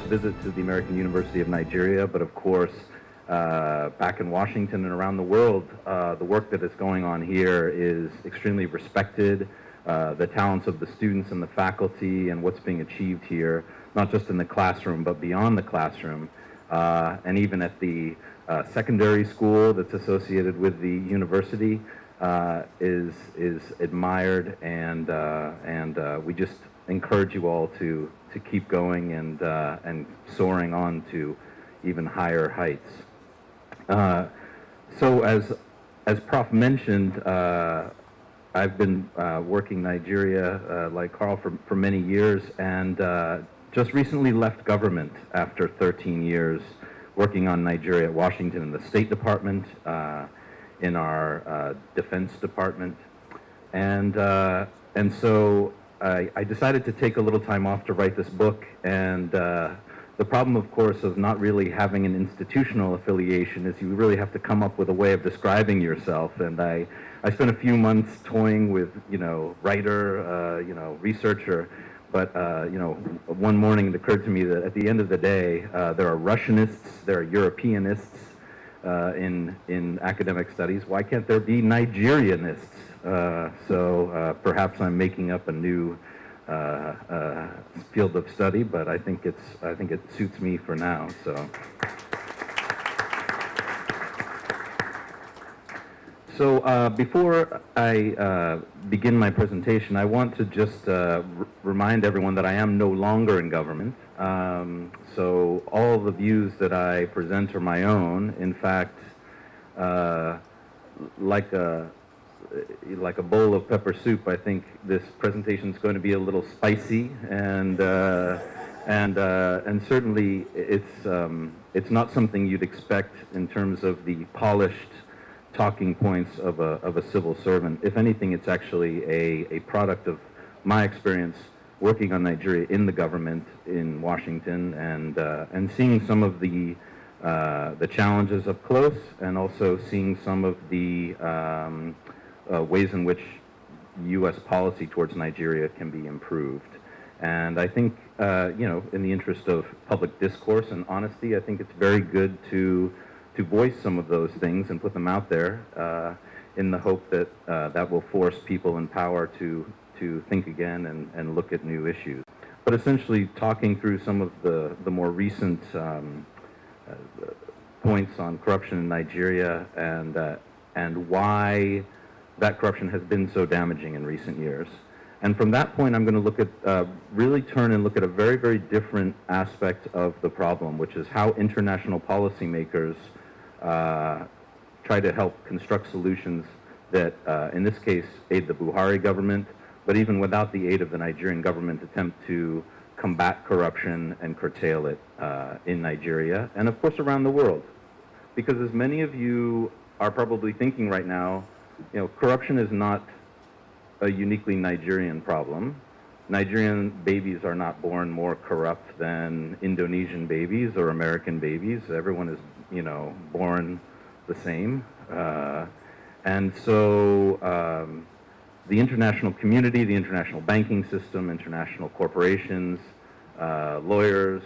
first visit to the American University of Nigeria, but of course, back in Washington and around the world, the work that is going on here is extremely respected. The talents of the students and the faculty and what's being achieved here, not just in the classroom, but beyond the classroom, and even at the secondary school that's associated with the university, is admired, and we just encourage you all to keep going and soaring on to even higher heights. So as Prof mentioned, I've been working Nigeria, like Carl, for many years, and just recently left government after 13 years working on Nigeria at Washington in the State Department, in our Defense Department, and so I decided to take a little time off to write this book. And the problem, of course, of not really having an institutional affiliation is you really have to come up with a way of describing yourself. And I spent a few months toying with, writer, researcher. But, one morning it occurred to me that at the end of the day, there are Russianists, there are Europeanists in academic studies. Why can't there be Nigerianists? So perhaps I'm making up a new field of study, but I think it suits me for now. So before I begin my presentation, I want to just remind everyone that I am no longer in government. So all the views that I present are my own. In fact, like a bowl of pepper soup, I think this presentation is going to be a little spicy, and certainly it's not something you'd expect in terms of the polished talking points of a civil servant. If anything, it's actually a product of my experience working on Nigeria in the government in Washington, and seeing some of the challenges up close, and also seeing some of the ways in which U.S. policy towards Nigeria can be improved. And I think, in the interest of public discourse and honesty, I think it's very good to voice some of those things and put them out there in the hope that that will force people in power to think again and look at new issues. But essentially, talking through some of the more recent points on corruption in Nigeria and why that corruption has been so damaging in recent years. And from that point, I'm going to look at, really turn and look at a very, very different aspect of the problem, which is how international policymakers try to help construct solutions that, in this case, aid the Buhari government, but even without the aid of the Nigerian government, attempt to combat corruption and curtail it in Nigeria, and of course around the world. Because as many of you are probably thinking right now, corruption is not a uniquely Nigerian problem. Nigerian babies are not born more corrupt than Indonesian babies or American babies. Everyone is, born the same. And so the international community, the international banking system, international corporations, lawyers,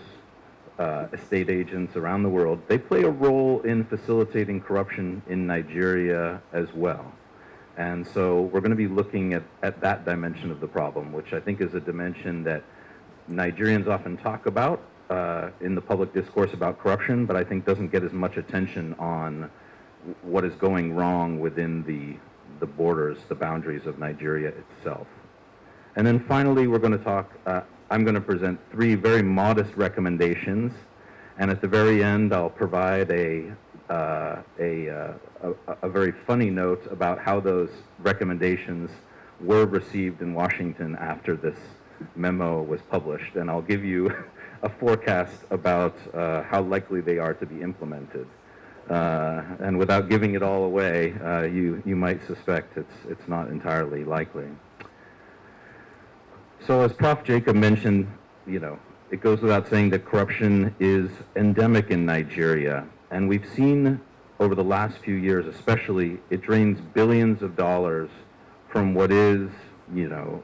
estate agents around the world, they play a role in facilitating corruption in Nigeria as well. And so we're going to be looking at that dimension of the problem, which I think is a dimension that Nigerians often talk about in the public discourse about corruption, but I think doesn't get as much attention on what is going wrong within the borders, the boundaries of Nigeria itself. And then finally, we're going to talk, I'm going to present 3 very modest recommendations, and at the very end, I'll provide a very funny note about how those recommendations were received in Washington after this memo was published, and I'll give you a forecast about how likely they are to be implemented. And without giving it all away, you might suspect it's not entirely likely. So as Prof. Jacob mentioned, it goes without saying that corruption is endemic in Nigeria. And we've seen over the last few years especially, it drains billions of dollars from what is,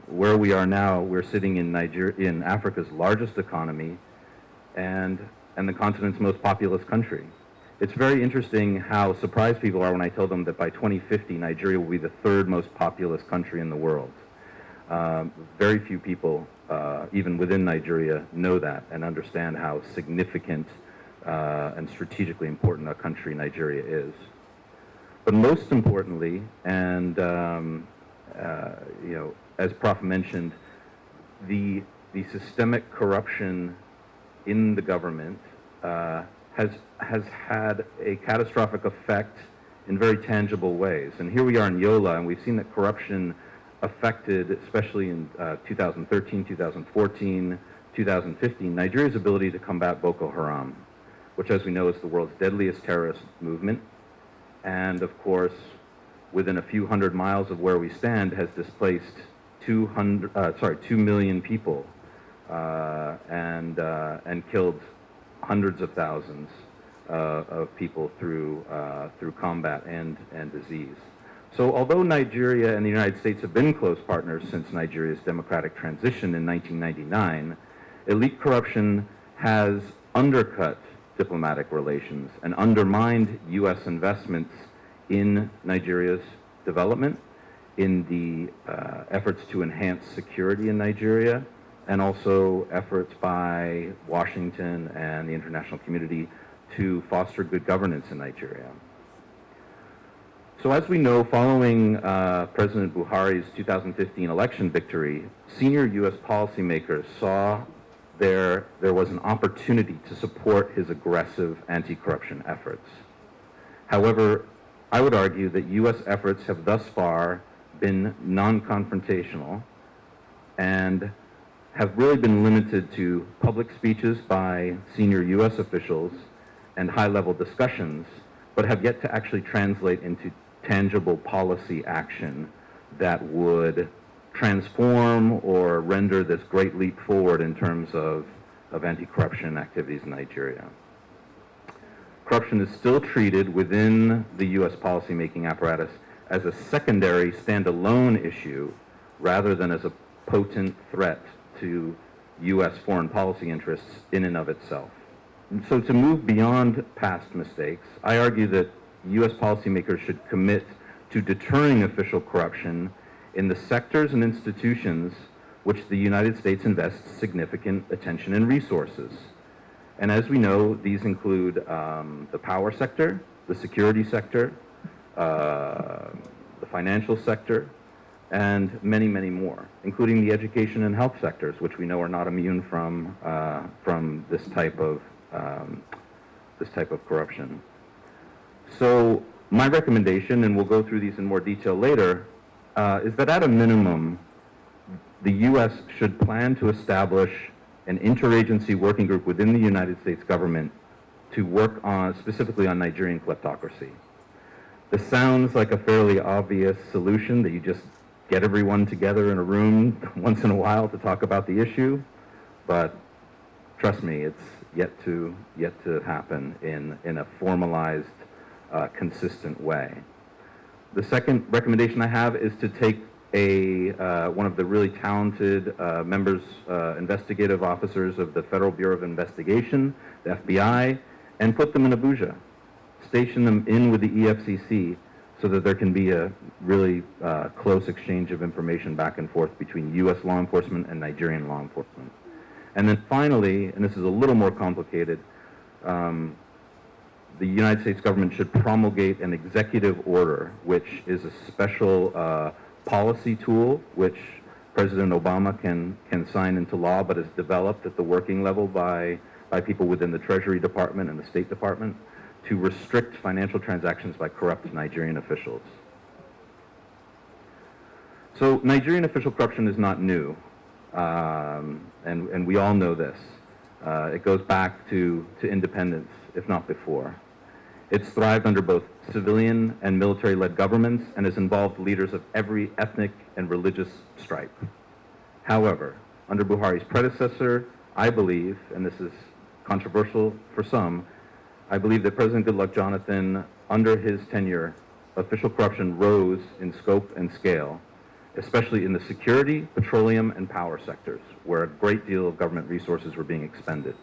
where we are now. We're sitting in Africa's largest economy, and the continent's most populous country. It's very interesting how surprised people are when I tell them that by 2050, Nigeria will be the third most populous country in the world. Very few people, even within Nigeria, know that and understand how significant and strategically important a country Nigeria is. But most importantly, and as Prof mentioned, the systemic corruption in the government has had a catastrophic effect in very tangible ways. And here we are in Yola, and we've seen that corruption affected, especially in 2013, 2014, 2015, Nigeria's ability to combat Boko Haram, which, as we know, is the world's deadliest terrorist movement. And of course, within a few hundred miles of where we stand, has displaced 2 million people and killed hundreds of thousands of people through combat and disease. So although Nigeria and the United States have been close partners since Nigeria's democratic transition in 1999, elite corruption has undercut diplomatic relations and undermined U.S. investments in Nigeria's development, in the efforts to enhance security in Nigeria, and also efforts by Washington and the international community to foster good governance in Nigeria. So as we know, following President Buhari's 2015 election victory, senior U.S. policymakers saw there was an opportunity to support his aggressive anti-corruption efforts. However, I would argue that U.S. efforts have thus far been non-confrontational and have really been limited to public speeches by senior U.S. officials and high-level discussions, but have yet to actually translate into tangible policy action that would transform or render this great leap forward in terms of anti-corruption activities in Nigeria. Corruption is still treated within the U.S. policymaking apparatus as a secondary, standalone issue rather than as a potent threat to U.S. foreign policy interests in and of itself. And so to move beyond past mistakes, I argue that U.S. policymakers should commit to deterring official corruption in the sectors and institutions which the United States invests significant attention and resources. And as we know, these include the power sector, the security sector, the financial sector, and many, many more, including the education and health sectors, which we know are not immune from this type of corruption. So my recommendation, and we'll go through these in more detail later, is that at a minimum, the U.S. should plan to establish an interagency working group within the United States government to work specifically on Nigerian kleptocracy. This sounds like a fairly obvious solution, that you just get everyone together in a room once in a while to talk about the issue, but trust me, it's yet to happen in a formalized, consistent way. The second recommendation I have is to take one of the really talented investigative officers of the Federal Bureau of Investigation, the FBI, and put them in Abuja. Station them in with the EFCC so that there can be a really close exchange of information back and forth between U.S. law enforcement and Nigerian law enforcement. And then finally, and this is a little more complicated, the United States government should promulgate an executive order, which is a special policy tool which President Obama can sign into law, but is developed at the working level by people within the Treasury Department and the State Department to restrict financial transactions by corrupt Nigerian officials. So Nigerian official corruption is not new, and we all know this. It goes back to independence, if not before. It's thrived under both civilian and military-led governments and has involved leaders of every ethnic and religious stripe. However, under Buhari's predecessor, I believe, and this is controversial for some, I believe that President Goodluck Jonathan, under his tenure, official corruption rose in scope and scale, especially in the security, petroleum, and power sectors, where a great deal of government resources were being expended.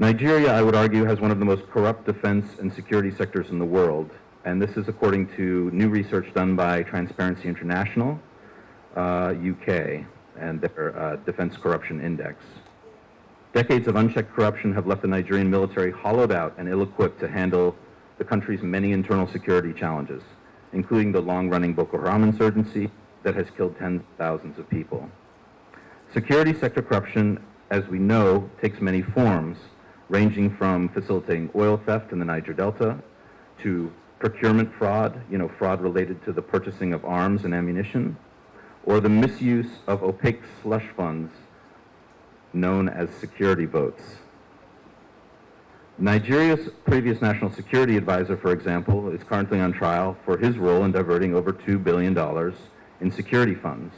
Nigeria, I would argue, has one of the most corrupt defense and security sectors in the world, and this is according to new research done by Transparency International, UK, and their Defense Corruption Index. Decades of unchecked corruption have left the Nigerian military hollowed out and ill-equipped to handle the country's many internal security challenges, including the long-running Boko Haram insurgency that has killed tens of thousands of people. Security sector corruption, as we know, takes many forms, ranging from facilitating oil theft in the Niger Delta to procurement fraud, fraud related to the purchasing of arms and ammunition, or the misuse of opaque slush funds known as security votes. Nigeria's previous national security advisor, for example, is currently on trial for his role in diverting over $2 billion in security funds.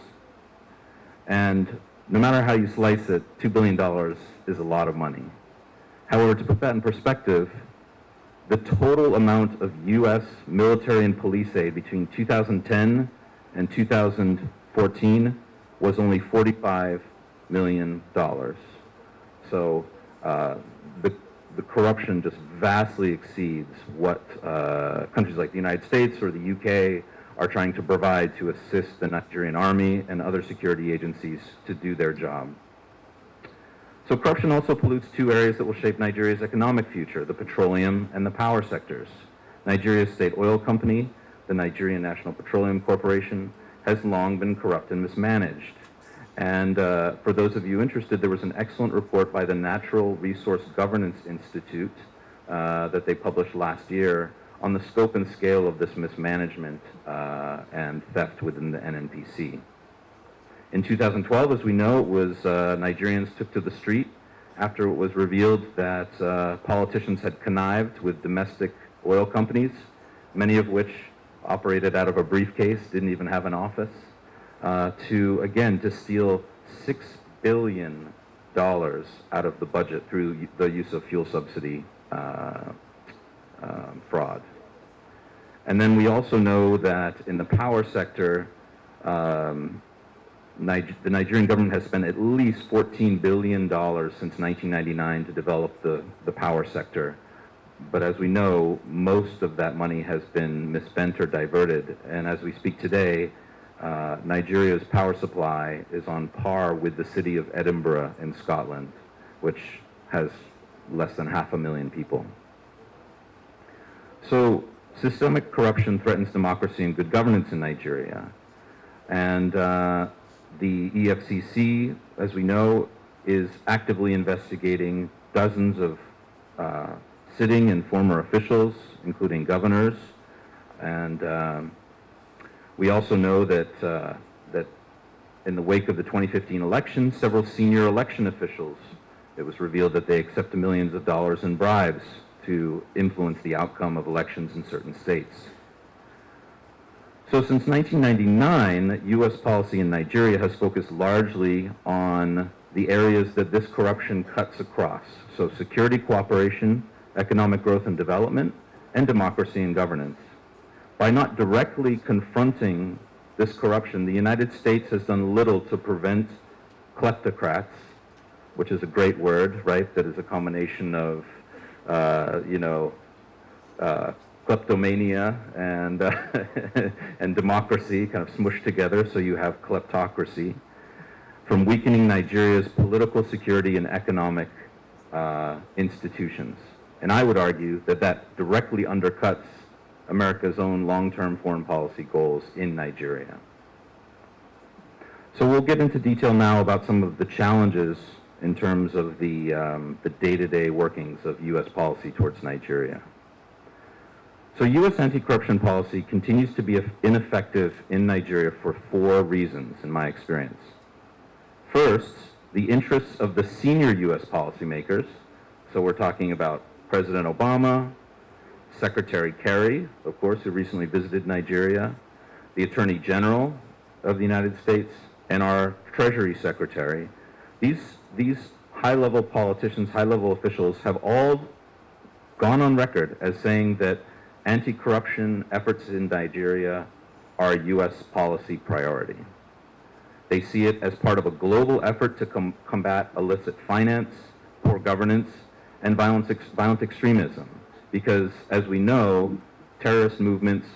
And no matter how you slice it, $2 billion is a lot of money. However, to put that in perspective, the total amount of U.S. military and police aid between 2010 and 2014 was only $45 million. So the corruption just vastly exceeds what countries like the United States or the UK are trying to provide to assist the Nigerian army and other security agencies to do their job. So corruption also pollutes two areas that will shape Nigeria's economic future, the petroleum and the power sectors. Nigeria's state oil company, the Nigerian National Petroleum Corporation, has long been corrupt and mismanaged. And for those of you interested, there was an excellent report by the Natural Resource Governance Institute that they published last year on the scope and scale of this mismanagement and theft within the NNPC. In 2012, as we know, it was Nigerians took to the street after it was revealed that politicians had connived with domestic oil companies, many of which operated out of a briefcase, didn't even have an office, to steal $6 billion out of the budget through the use of fuel subsidy fraud. And then we also know that in the power sector, the Nigerian government has spent at least $14 billion since 1999 to develop the power sector. But as we know, most of that money has been misspent or diverted. And as we speak today, Nigeria's power supply is on par with the city of Edinburgh in Scotland, which has less than 500,000 people. So systemic corruption threatens democracy and good governance in Nigeria. And the EFCC, as we know, is actively investigating dozens of sitting and former officials, including governors. And we also know that that in the wake of the 2015 election, several senior election officials, it was revealed that they accepted millions of dollars in bribes to influence the outcome of elections in certain states. So since 1999, U.S. policy in Nigeria has focused largely on the areas that this corruption cuts across. So security cooperation, economic growth and development, and democracy and governance. By not directly confronting this corruption, the United States has done little to prevent kleptocrats, which is a great word, right? That is a combination of, kleptomania and and democracy kind of smushed together, so you have kleptocracy, from weakening Nigeria's political security and economic institutions. And I would argue that that directly undercuts America's own long-term foreign policy goals in Nigeria. So we'll get into detail now about some of the challenges in terms of the day-to-day workings of U.S. policy towards Nigeria. So U.S. anti-corruption policy continues to be ineffective in Nigeria for 4 reasons, in my experience. First, the interests of the senior U.S. policymakers, so we're talking about President Obama, Secretary Kerry, of course, who recently visited Nigeria, the Attorney General of the United States, and our Treasury Secretary. These high-level politicians, high-level officials have all gone on record as saying that anti-corruption efforts in Nigeria are a U.S. policy priority. They see it as part of a global effort to combat illicit finance, poor governance, and violent extremism. Because, as we know, terrorist movements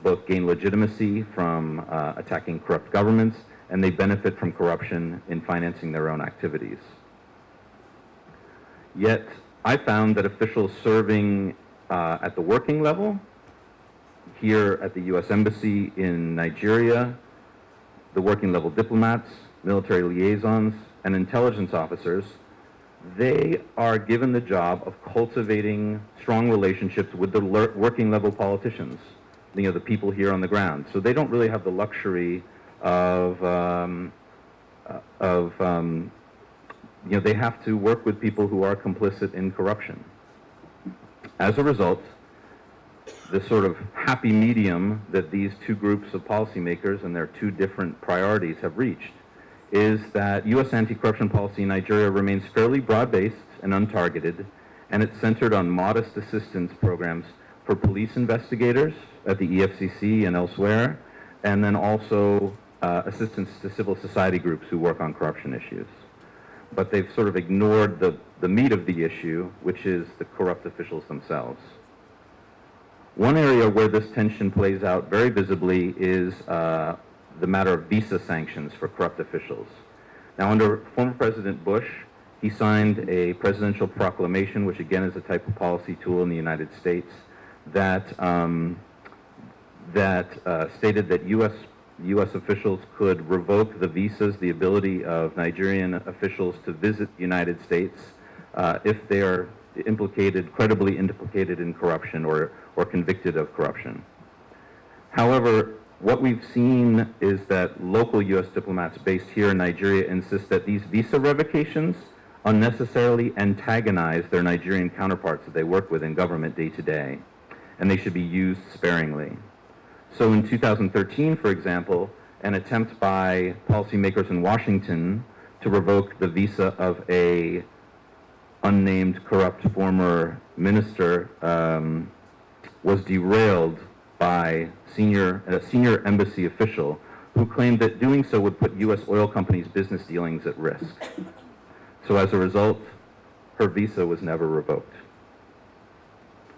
both gain legitimacy from attacking corrupt governments, and they benefit from corruption in financing their own activities. Yet, I found that officials serving at the working level, here at the U.S. Embassy in Nigeria, the working level diplomats, military liaisons, and intelligence officers, they are given the job of cultivating strong relationships with the working level politicians, the people here on the ground. So they don't really have the luxury of they have to work with people who are complicit in corruption. As a result, the sort of happy medium that these two groups of policymakers and their two different priorities have reached is that U.S. anti-corruption policy in Nigeria remains fairly broad-based and untargeted, and it's centered on modest assistance programs for police investigators at the EFCC and elsewhere, and then also assistance to civil society groups who work on corruption issues. But they've sort of ignored the meat of the issue, which is the corrupt officials themselves. One area where this tension plays out very visibly is the matter of visa sanctions for corrupt officials. Now, under former President Bush, he signed a presidential proclamation, which again is a type of policy tool in the United States, that stated that U.S. officials could revoke the visas, the ability of Nigerian officials to visit the United States if they are credibly implicated in corruption or convicted of corruption. However, what we've seen is that local U.S. diplomats based here in Nigeria insist that these visa revocations unnecessarily antagonize their Nigerian counterparts that they work with in government day to day, and they should be used sparingly. So in 2013, for example, an attempt by policymakers in Washington to revoke the visa of a unnamed corrupt former minister was derailed by a senior embassy official who claimed that doing so would put U.S. oil companies' business dealings at risk. So as a result, her visa was never revoked.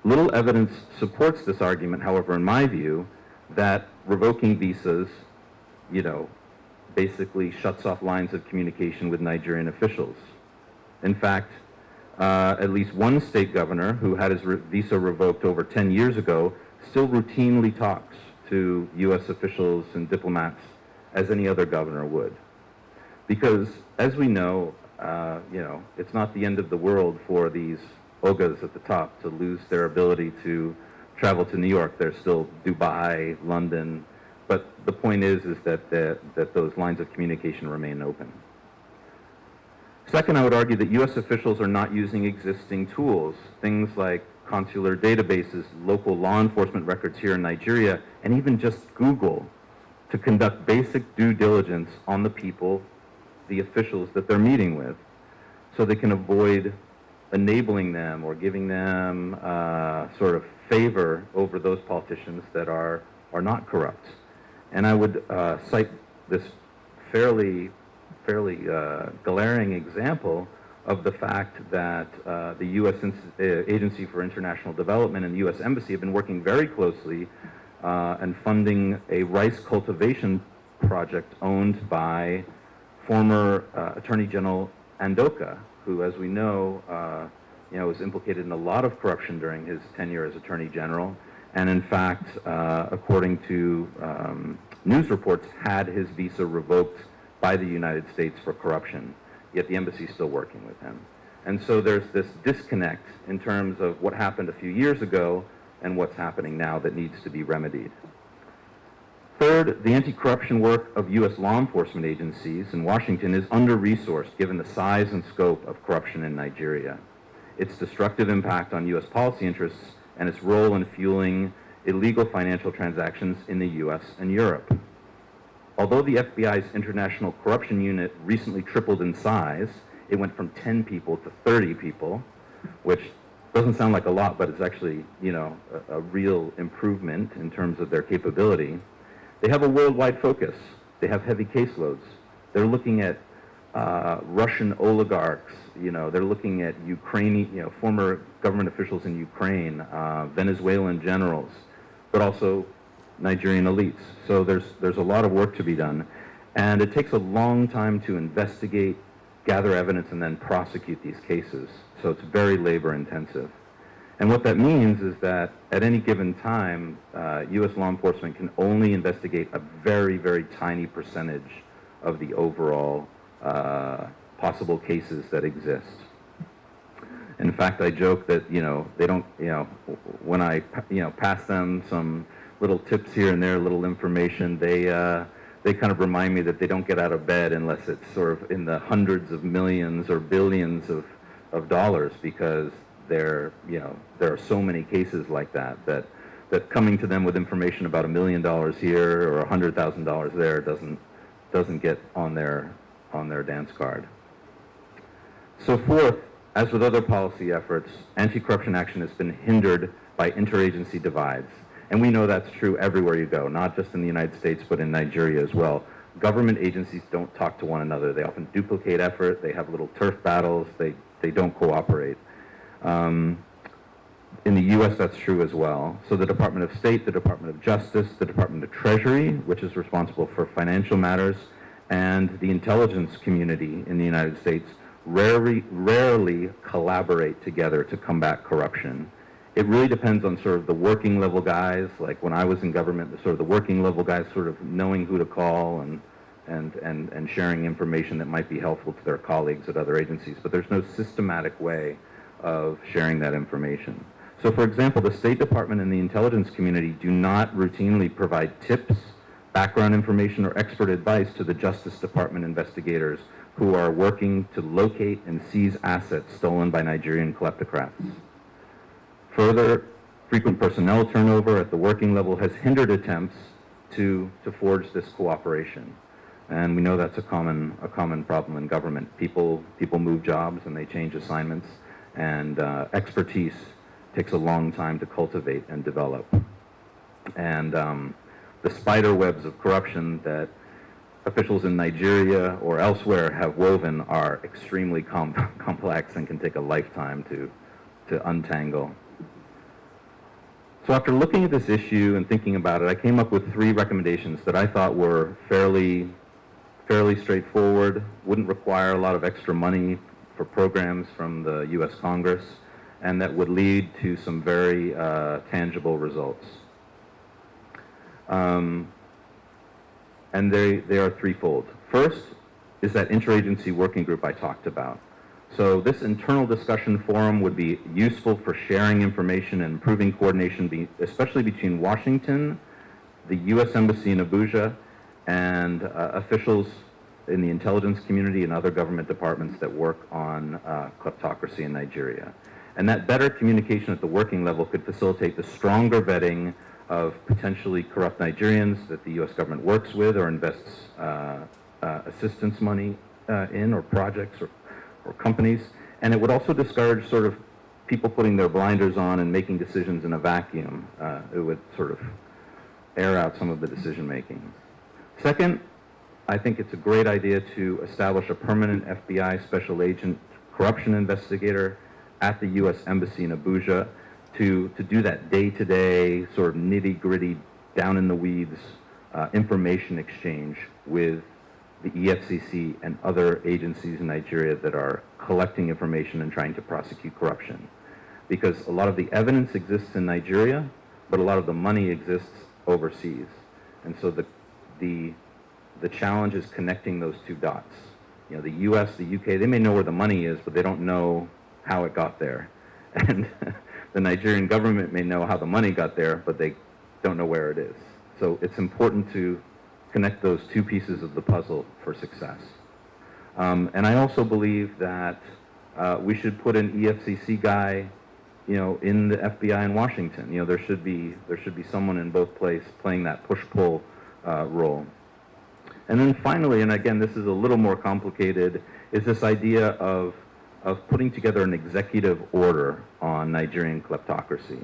Little evidence supports this argument, however, in my view, that revoking visas, basically shuts off lines of communication with Nigerian officials. In fact, at least one state governor who had his visa revoked over 10 years ago still routinely talks to U.S. officials and diplomats as any other governor would. Because, as we know, it's not the end of the world for these ogas at the top to lose their ability to travel to New York. There's still Dubai, London, but the point is that those lines of communication remain open. Second, I would argue that U.S. officials are not using existing tools, things like consular databases, local law enforcement records here in Nigeria, and even just Google to conduct basic due diligence on the people, the officials that they're meeting with, so they can avoid enabling them or giving them sort of favor over those politicians that are not corrupt. And I would cite this fairly glaring example of the fact that the U.S. Agency for International Development and the U.S. Embassy have been working very closely and funding a rice cultivation project owned by former Attorney General Andoka, who, as we know, was implicated in a lot of corruption during his tenure as Attorney General, and in fact, according to news reports, had his visa revoked by the United States for corruption, yet the embassy is still working with him. And so there's this disconnect in terms of what happened a few years ago and what's happening now that needs to be remedied. Third, the anti-corruption work of U.S. law enforcement agencies in Washington is under-resourced given the size and scope of corruption in Nigeria, its destructive impact on U.S. policy interests, and its role in fueling illegal financial transactions in the U.S. and Europe. Although the FBI's International Corruption Unit recently tripled in size, it went from 10 people to 30 people, which doesn't sound like a lot, but it's actually, a real improvement in terms of their capability. They have a worldwide focus. They have heavy caseloads. They're looking at Russian oligarchs, they're looking at Ukrainian, former government officials in Ukraine, Venezuelan generals, but also Nigerian elites. So there's a lot of work to be done. And it takes a long time to investigate, gather evidence, and then prosecute these cases. So it's very labor intensive. And what that means is that at any given time, U.S. law enforcement can only investigate a very, very tiny percentage of the overall possible cases that exist. In fact, I joke that, they don't, when I, pass them some little tips here and there, little information, they kind of remind me that they don't get out of bed unless it's sort of in the hundreds of millions or billions of dollars, because there are so many cases like that coming to them with information about $1 million here or $100,000 there doesn't get on their dance card. So fourth, as with other policy efforts, anti-corruption action has been hindered by interagency divides. And we know that's true everywhere you go, not just in the United States, but in Nigeria as well. Government agencies don't talk to one another. They often duplicate effort. They have little turf battles. They don't cooperate. In the U.S., that's true as well. So the Department of State, the Department of Justice, the Department of Treasury, which is responsible for financial matters, and the intelligence community in the United States rarely collaborate together to combat corruption. It really depends on sort of the working level guys, like when I was in government, sort of the working level guys sort of knowing who to call and sharing information that might be helpful to their colleagues at other agencies. But there's no systematic way of sharing that information. So for example, the State Department and the intelligence community do not routinely provide tips, background information, or expert advice to the Justice Department investigators who are working to locate and seize assets stolen by Nigerian kleptocrats. Further, frequent personnel turnover at the working level has hindered attempts to forge this cooperation. And we know that's a common problem in government. People move jobs and they change assignments, and expertise takes a long time to cultivate and develop. And the spider webs of corruption that officials in Nigeria or elsewhere have woven are extremely complex and can take a lifetime to untangle. So after looking at this issue and thinking about it, I came up with 3 recommendations that I thought were fairly straightforward, wouldn't require a lot of extra money for programs from the U.S. Congress, and that would lead to some very tangible results. And they are threefold. First is that interagency working group I talked about. So this internal discussion forum would be useful for sharing information and improving coordination, especially between Washington, the U.S. Embassy in Abuja, and officials in the intelligence community and other government departments that work on kleptocracy in Nigeria. And that better communication at the working level could facilitate the stronger vetting of potentially corrupt Nigerians that the U.S. government works with or invests assistance money in, or projects or companies. And it would also discourage sort of people putting their blinders on and making decisions in a vacuum. It would sort of air out some of the decision making. Second, I think it's a great idea to establish a permanent FBI special agent corruption investigator at the U.S. Embassy in Abuja to do that day-to-day sort of nitty-gritty, down-in-the-weeds information exchange with the EFCC and other agencies in Nigeria that are collecting information and trying to prosecute corruption. Because a lot of the evidence exists in Nigeria, but a lot of the money exists overseas. And so the challenge is connecting those two dots. You know, the US, the UK, they may know where the money is, but they don't know how it got there. And the Nigerian government may know how the money got there, but they don't know where it is. So it's important to connect those two pieces of the puzzle for success. And I also believe that we should put an EFCC guy, you know, in the FBI in Washington. You know, there should be someone in both places playing that push-pull role. And then finally, and again, this is a little more complicated, is this idea of putting together an executive order on Nigerian kleptocracy.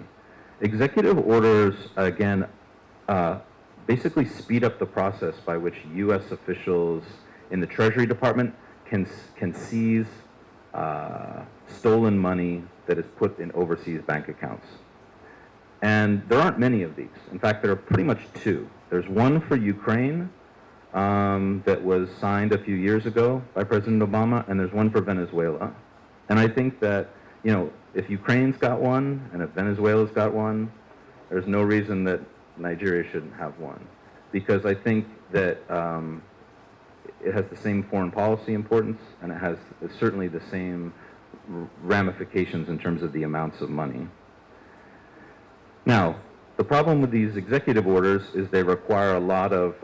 Executive orders, again, basically speed up the process by which U.S. officials in the Treasury Department can seize stolen money that is put in overseas bank accounts. And there aren't many of these. In fact, there are pretty much two. There's one for Ukraine that was signed a few years ago by President Obama, and there's one for Venezuela. And I think that, you know, if Ukraine's got one and if Venezuela's got one, there's no reason that Nigeria shouldn't have one. Because I think that it has the same foreign policy importance, and it has certainly the same ramifications in terms of the amounts of money. Now, the problem with these executive orders is they require a lot of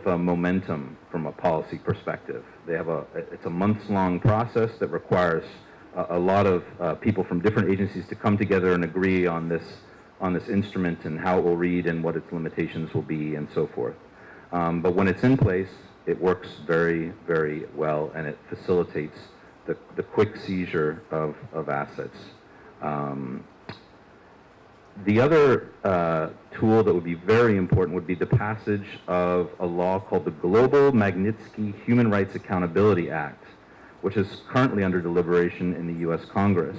momentum from a policy perspective. It's a months-long process that requires a lot of people from different agencies to come together and agree on this instrument and how it will read and what its limitations will be and so forth. But when it's in place, it works very, very well, and it facilitates the quick seizure of assets. The other tool that would be very important would be the passage of a law called the Global Magnitsky Human Rights Accountability Act, which is currently under deliberation in the U.S. Congress.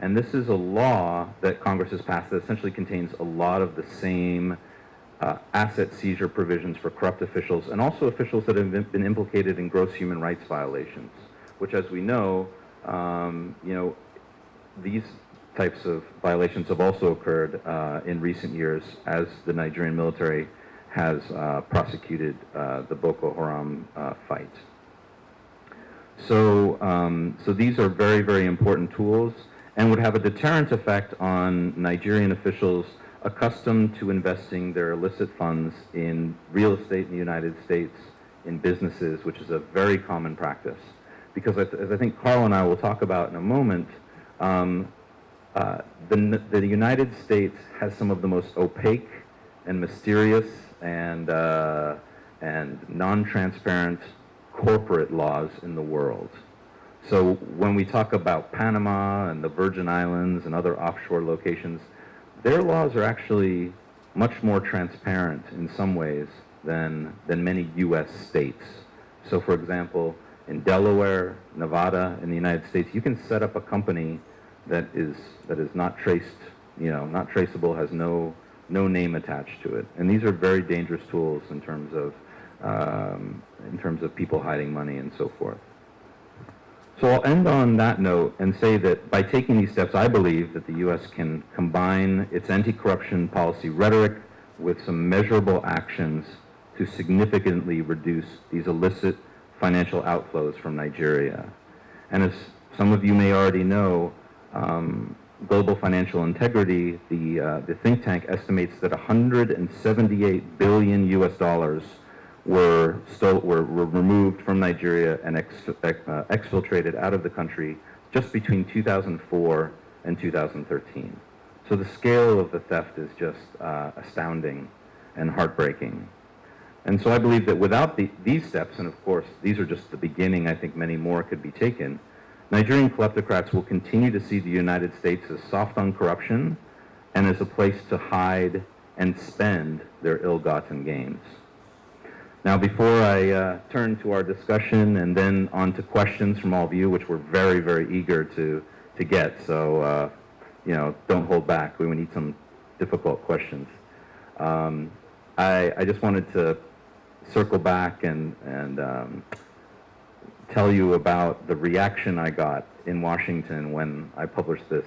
And this is a law that Congress has passed that essentially contains a lot of the same asset seizure provisions for corrupt officials and also officials that have been implicated in gross human rights violations, which, as we know, these types of violations have also occurred in recent years as the Nigerian military has prosecuted the Boko Haram fight. So these are very, very important tools and would have a deterrent effect on Nigerian officials accustomed to investing their illicit funds in real estate in the United States, in businesses, which is a very common practice. Because as I think Carl and I will talk about in a moment, the United States has some of the most opaque and mysterious and non-transparent corporate laws in the world. So when we talk about Panama and the Virgin Islands and other offshore locations, their laws are actually much more transparent in some ways than many U.S. states. So for example, in Delaware, Nevada, in the United States, you can set up a company that is not traced, not traceable, has no name attached to it. And these are very dangerous tools in terms of people hiding money and so forth. So I'll end on that note and say that by taking these steps, I believe that the U.S. can combine its anti-corruption policy rhetoric with some measurable actions to significantly reduce these illicit financial outflows from Nigeria. And as some of you may already know, Global Financial Integrity, the think tank, estimates that 178 billion U.S. dollars were removed from Nigeria and exfiltrated out of the country just between 2004 and 2013. So the scale of the theft is just astounding and heartbreaking. And so I believe that without these steps, and of course these are just the beginning, I think many more could be taken, Nigerian kleptocrats will continue to see the United States as soft on corruption and as a place to hide and spend their ill-gotten gains. Now, before I turn to our discussion and then on to questions from all of you, which we're very, very eager to get, so don't hold back. We need some difficult questions. I just wanted to circle back and tell you about the reaction I got in Washington when I published this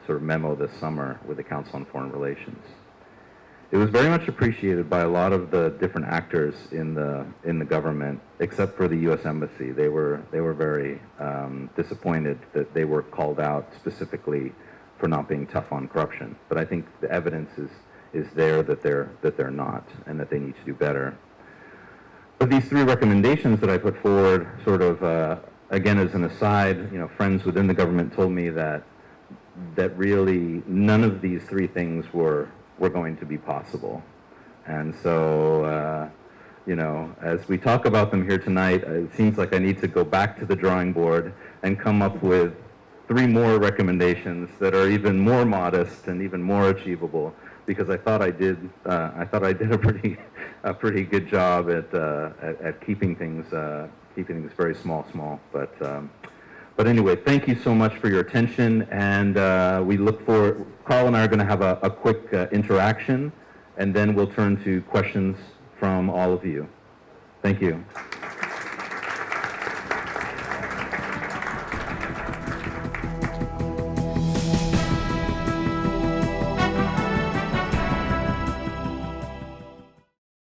sort of memo this summer with the Council on Foreign Relations. It was very much appreciated by a lot of the different actors in the government, except for the U.S. Embassy. They were very disappointed that they were called out specifically for not being tough on corruption. But I think the evidence is there that they're not, and that they need to do better. But these three recommendations that I put forward, sort of again as an aside, friends within the government told me that really none of these three things were going to be possible. And so, as we talk about them here tonight, it seems like I need to go back to the drawing board and come up with three more recommendations that are even more modest and even more achievable, because I thought I did a pretty good job at keeping things very small. But anyway, thank you so much for your attention, and we look forward. Carl and I are going to have a quick interaction, and then we'll turn to questions from all of you. Thank you.